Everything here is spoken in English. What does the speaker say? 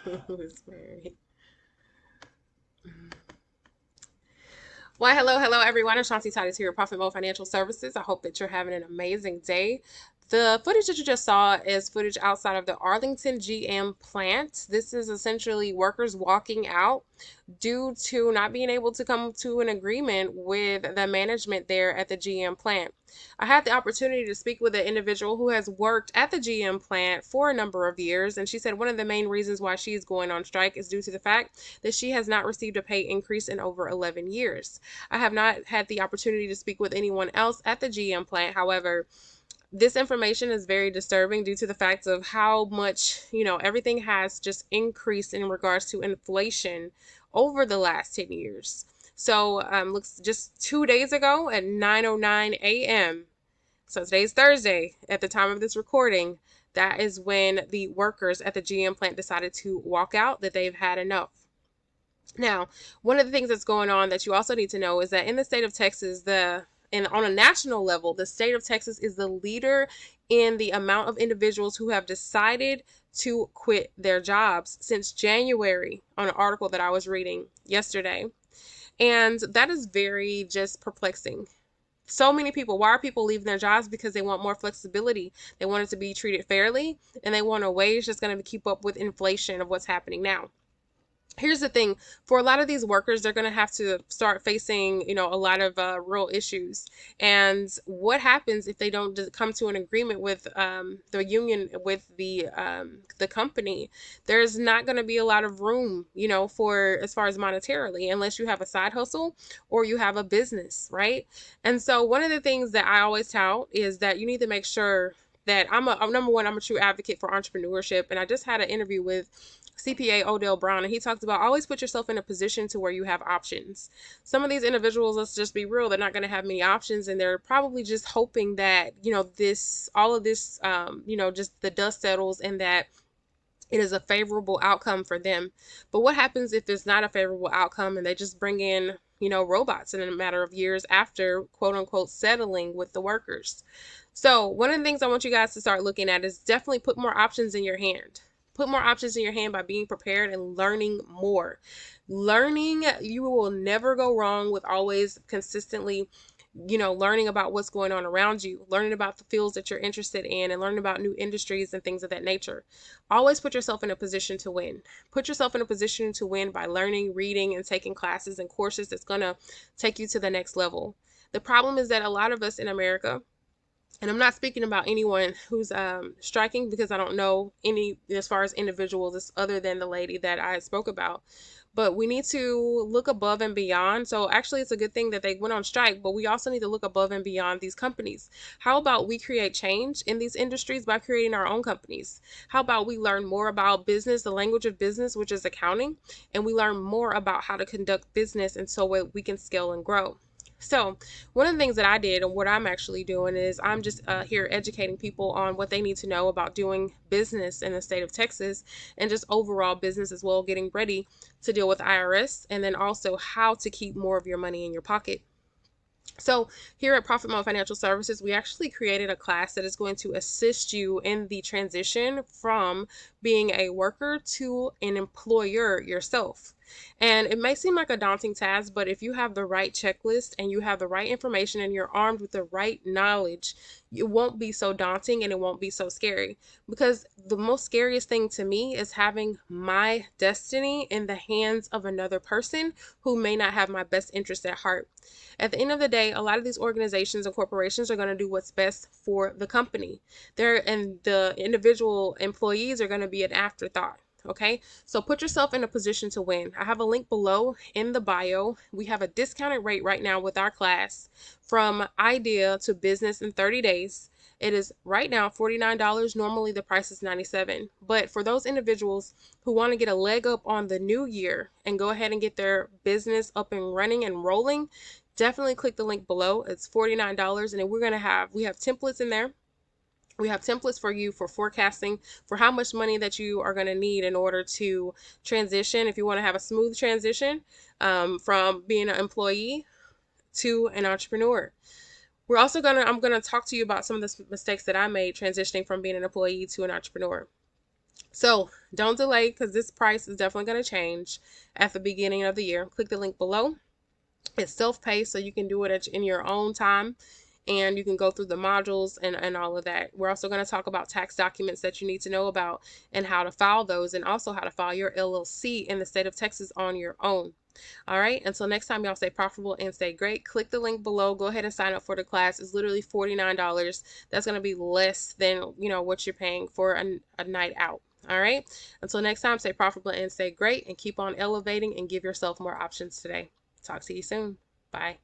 Who is married? Well, hello, everyone. I'm Shanti Titus here at Profit Mode Financial Services. I hope that you're having an amazing day. The footage that you just saw is footage outside of the Arlington GM plant. This is essentially workers walking out due to not being able to come to an agreement with the management there at the GM plant. I had the opportunity to speak with an individual who has worked at the GM plant for a number of years, and she said one of the main reasons why she's going on strike is due to the fact that she has not received a pay increase in over 11 years. I have not had the opportunity to speak with anyone else at the GM plant. However, this information is very disturbing due to the fact of how much, everything has just increased in regards to inflation over the last 10 years. So, looks just 2 days ago at 9:09 a.m. So today's Thursday at the time of this recording. That is when the workers at the GM plant decided to walk out, that they've had enough. Now, one of the things that's going on that you also need to know is that in the state of Texas, and on a national level, the state of Texas is the leader in the amount of individuals who have decided to quit their jobs since January, on an article that I was reading yesterday. And that is very just perplexing. So many people, why are people leaving their jobs? Because they want more flexibility. They want it to be treated fairly, and they want a wage that's going to keep up with inflation of what's happening now. Here's the thing, for a lot of these workers, they're going to have to start facing, a lot of real issues. And what happens if they don't come to an agreement with the union, with the company? There's not going to be a lot of room, for as far as monetarily, unless you have a side hustle or you have a business, right? And so one of the things that I always tout is that you need to make sure that number one, I'm a true advocate for entrepreneurship. And I just had an interview with CPA Odell Brown, and he talked about always put yourself in a position to where you have options. Some of these individuals, let's just be real, they're not going to have many options, and they're probably just hoping that, all of this, just the dust settles and that it is a favorable outcome for them. But what happens if it's not a favorable outcome and they just bring in, robots in a matter of years after, quote unquote, settling with the workers? So one of the things I want you guys to start looking at is definitely put more options in your hand. Put more options in your hand by being prepared and learning more. Learning, you will never go wrong with always consistently, learning about what's going on around you, learning about the fields that you're interested in, and learning about new industries and things of that nature. Always put yourself in a position to win. Put yourself in a position to win by learning, reading, and taking classes and courses that's going to take you to the next level. The problem is that a lot of us in America, and I'm not speaking about anyone who's striking, because I don't know any as far as individuals other than the lady that I spoke about. But we need to look above and beyond. So actually, it's a good thing that they went on strike, but we also need to look above and beyond these companies. How about we create change in these industries by creating our own companies? How about we learn more about business, the language of business, which is accounting, and we learn more about how to conduct business, and so we can scale and grow. So, one of the things that I did, and what I'm actually doing, is I'm just here educating people on what they need to know about doing business in the state of Texas, and just overall business as well, getting ready to deal with IRS, and then also how to keep more of your money in your pocket. So here at Profit Mode Financial Services, we actually created a class that is going to assist you in the transition from being a worker to an employer yourself. And it may seem like a daunting task, but if you have the right checklist and you have the right information and you're armed with the right knowledge, it won't be so daunting and it won't be so scary. Because the most scariest thing to me is having my destiny in the hands of another person who may not have my best interest at heart. At the end of the day, a lot of these organizations and corporations are going to do what's best for the company. And the individual employees are going to be an afterthought. Okay, so put yourself in a position to win. I have a link below in the bio. We have a discounted rate right now with our class, from idea to business in 30 days. It is right now $49. Normally the price is $97. But for those individuals who want to get a leg up on the new year and go ahead and get their business up and running and rolling, definitely click the link below. It's $49, and we have templates in there. We have templates for you for forecasting for how much money that you are going to need in order to transition, if you want to have a smooth transition from being an employee to an entrepreneur. I'm going to talk to you about some of the mistakes that I made transitioning from being an employee to an entrepreneur. So don't delay, because this price is definitely going to change at the beginning of the year. Click the link below. It's self-paced, so you can do it in your own time, and you can go through the modules and all of that. We're also going to talk about tax documents that you need to know about and how to file those, and also how to file your LLC in the state of Texas on your own. All right, until next time, y'all stay profitable and stay great. Click the link below. Go ahead and sign up for the class. It's literally $49. That's going to be less than, what you're paying for a night out. All right, until next time, stay profitable and stay great, and keep on elevating and give yourself more options today. Talk to you soon. Bye.